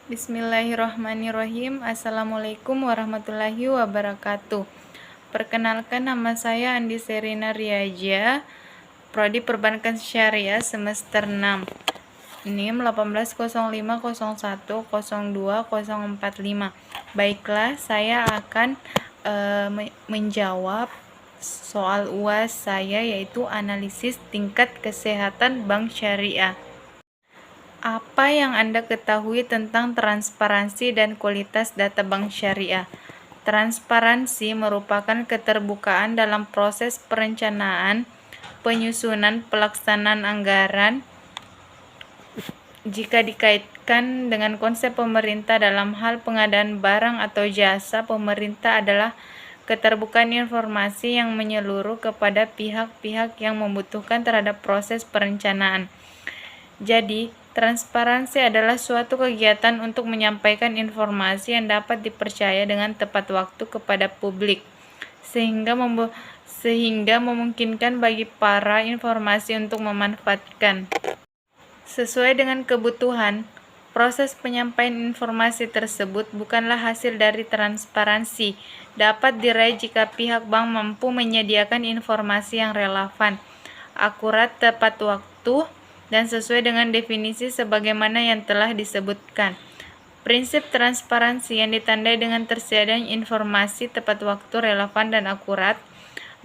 Bismillahirrahmanirrahim. Assalamualaikum warahmatullahi wabarakatuh. Perkenalkan, nama saya Andi Serina Riaja, Prodi Perbankan Syariah semester 6. NIM 180501020045. Baiklah, saya akan menjawab soal UAS saya, yaitu analisis tingkat kesehatan bank syariah. Apa yang Anda ketahui tentang transparansi dan kualitas data bank syariah? Transparansi merupakan keterbukaan dalam proses perencanaan, penyusunan, pelaksanaan anggaran. Jika dikaitkan dengan konsep pemerintah dalam hal pengadaan barang atau jasa, pemerintah adalah keterbukaan informasi yang menyeluruh kepada pihak-pihak yang membutuhkan terhadap proses perencanaan. Jadi, transparansi adalah suatu kegiatan untuk menyampaikan informasi yang dapat dipercaya dengan tepat waktu kepada publik, sehingga memungkinkan bagi para informasi untuk memanfaatkan sesuai dengan kebutuhan. Proses penyampaian informasi tersebut bukanlah hasil dari transparansi, dapat diraih jika pihak bank mampu menyediakan informasi yang relevan, akurat, tepat waktu, dan sesuai dengan definisi sebagaimana yang telah disebutkan. Prinsip transparansi yang ditandai dengan tersedianya informasi tepat waktu, relevan, dan akurat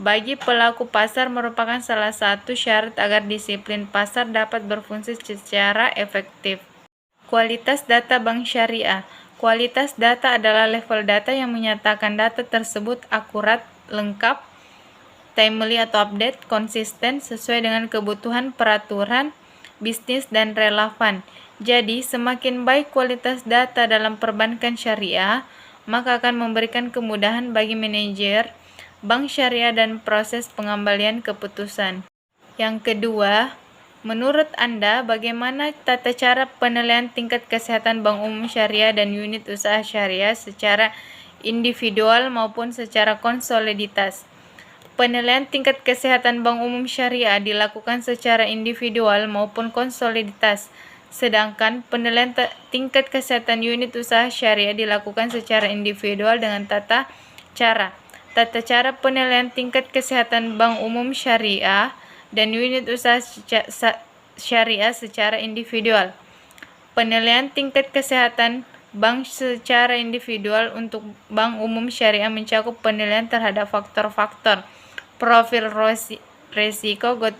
bagi pelaku pasar merupakan salah satu syarat agar disiplin pasar dapat berfungsi secara efektif. Kualitas data bank syariah. Kualitas data adalah level data yang menyatakan data tersebut akurat, lengkap, timely atau update, konsisten, sesuai dengan kebutuhan peraturan bisnis, dan relevan. Jadi, semakin baik kualitas data dalam perbankan syariah, maka akan memberikan kemudahan bagi manajer bank syariah dan proses pengembalian keputusan. Yang kedua, menurut Anda, bagaimana tata cara penilaian tingkat kesehatan bank umum syariah dan unit usaha syariah secara individual maupun secara konsoliditas? Penilaian tingkat kesehatan bank umum syariah dilakukan secara individual maupun konsoliditas, sedangkan penilaian tingkat kesehatan unit usaha syariah dilakukan secara individual dengan tata cara. Tata cara penilaian tingkat kesehatan bank umum syariah dan unit usaha syariah secara individual. Penilaian tingkat kesehatan bank secara individual untuk bank umum syariah mencakup penilaian terhadap faktor-faktor profil resiko, good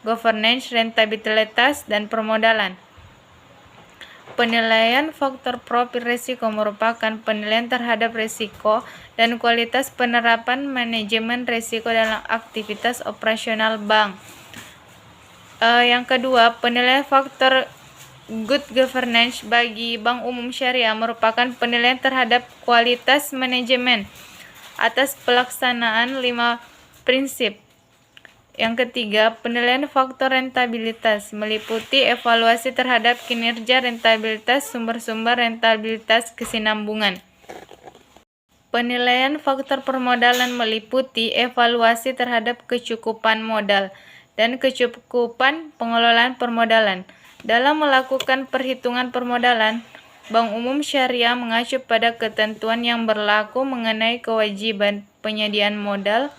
governance, rentabilitas, dan permodalan. Penilaian faktor profil resiko merupakan penilaian terhadap risiko dan kualitas penerapan manajemen risiko dalam aktivitas operasional bank. Yang kedua, penilaian faktor good governance bagi bank umum syariah merupakan penilaian terhadap kualitas manajemen atas pelaksanaan 5 prinsip. Yang ketiga, penilaian faktor rentabilitas meliputi evaluasi terhadap kinerja rentabilitas, sumber-sumber rentabilitas, kesinambungan. Penilaian faktor permodalan meliputi evaluasi terhadap kecukupan modal dan kecukupan pengelolaan permodalan. Dalam melakukan perhitungan permodalan, Bank Umum Syariah mengacu pada ketentuan yang berlaku mengenai kewajiban penyediaan modal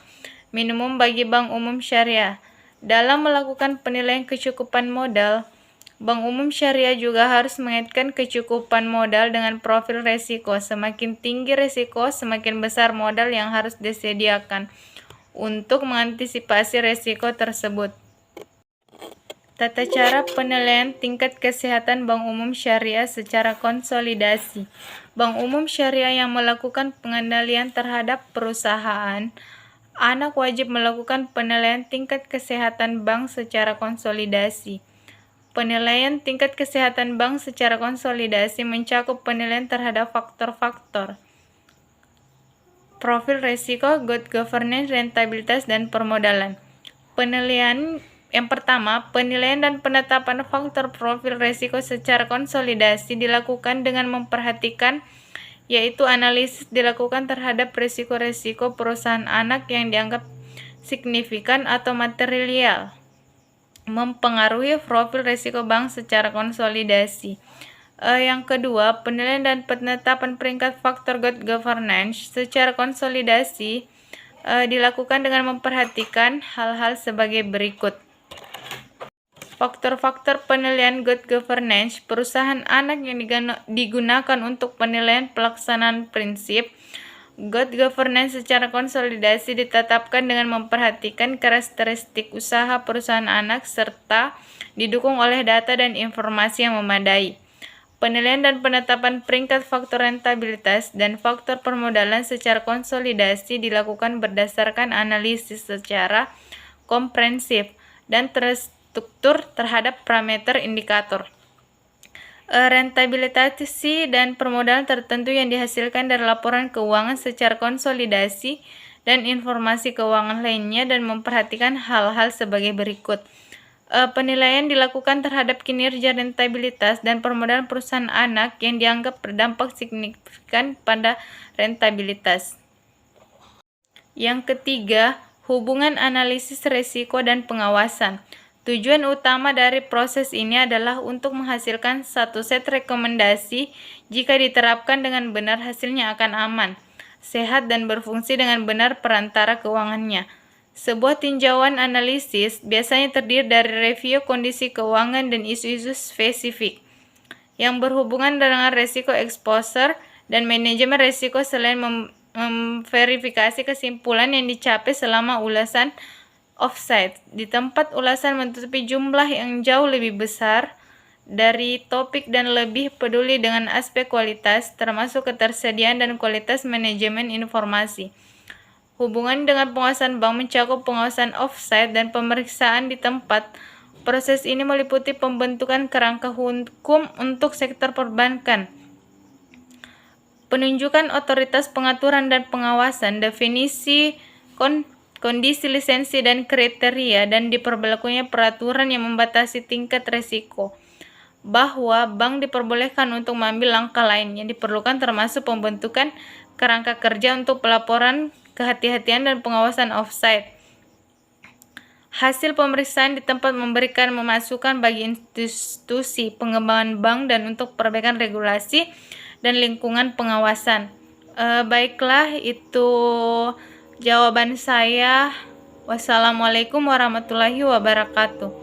minimum bagi Bank Umum Syariah. Dalam melakukan penilaian kecukupan modal, Bank Umum Syariah juga harus mengaitkan kecukupan modal dengan profil risiko. Semakin tinggi risiko, semakin besar modal yang harus disediakan untuk mengantisipasi risiko tersebut. Tata cara penilaian tingkat kesehatan Bank Umum Syariah secara konsolidasi. Bank Umum Syariah yang melakukan pengendalian terhadap perusahaan anak wajib melakukan penilaian tingkat kesehatan bank secara konsolidasi. Penilaian tingkat kesehatan bank secara konsolidasi mencakup penilaian terhadap faktor-faktor profil risiko, good governance, rentabilitas, dan permodalan. Penilaian yang pertama, penilaian dan penetapan faktor profil risiko secara konsolidasi dilakukan dengan memperhatikan, yaitu analisis dilakukan terhadap risiko-risiko perusahaan anak yang dianggap signifikan atau material mempengaruhi profil risiko bank secara konsolidasi. Yang kedua, penilaian dan penetapan peringkat faktor good governance secara konsolidasi dilakukan dengan memperhatikan hal-hal sebagai berikut. Faktor-faktor penilaian good governance perusahaan anak yang digunakan untuk penilaian pelaksanaan prinsip good governance secara konsolidasi ditetapkan dengan memperhatikan karakteristik usaha perusahaan anak serta didukung oleh data dan informasi yang memadai. Penilaian dan penetapan peringkat faktor rentabilitas dan faktor permodalan secara konsolidasi dilakukan berdasarkan analisis secara komprehensif dan terstruktur terhadap parameter indikator. Rentabilitasi dan permodalan tertentu yang dihasilkan dari laporan keuangan secara konsolidasi dan informasi keuangan lainnya dan memperhatikan hal-hal sebagai berikut. Penilaian dilakukan terhadap kinerja rentabilitas dan permodalan perusahaan anak yang dianggap berdampak signifikan pada rentabilitas. Yang ketiga, hubungan analisis risiko dan pengawasan. Tujuan utama dari proses ini adalah untuk menghasilkan satu set rekomendasi jika diterapkan dengan benar hasilnya akan aman, sehat dan berfungsi dengan benar perantara keuangannya. Sebuah tinjauan analisis biasanya terdiri dari review kondisi keuangan dan isu-isu spesifik yang berhubungan dengan risiko exposure dan manajemen risiko selain memverifikasi kesimpulan yang dicapai selama ulasan offsite. Di tempat ulasan menutupi jumlah yang jauh lebih besar dari topik dan lebih peduli dengan aspek kualitas termasuk ketersediaan dan kualitas manajemen informasi. Hubungan dengan pengawasan bank mencakup pengawasan offsite dan pemeriksaan di tempat. Proses ini meliputi pembentukan kerangka hukum untuk sektor perbankan, penunjukan otoritas pengaturan dan pengawasan, definisi kondisi lisensi dan kriteria, dan diperlakukannya peraturan yang membatasi tingkat risiko. Bahwa bank diperbolehkan untuk mengambil langkah lain yang diperlukan termasuk pembentukan kerangka kerja untuk pelaporan kehati-hatian dan pengawasan offsite. Hasil pemeriksaan di tempat memberikan masukan bagi institusi pengembangan bank dan untuk perbaikan regulasi dan lingkungan pengawasan. Baiklah, itu jawaban saya. Wassalamualaikum warahmatullahi wabarakatuh.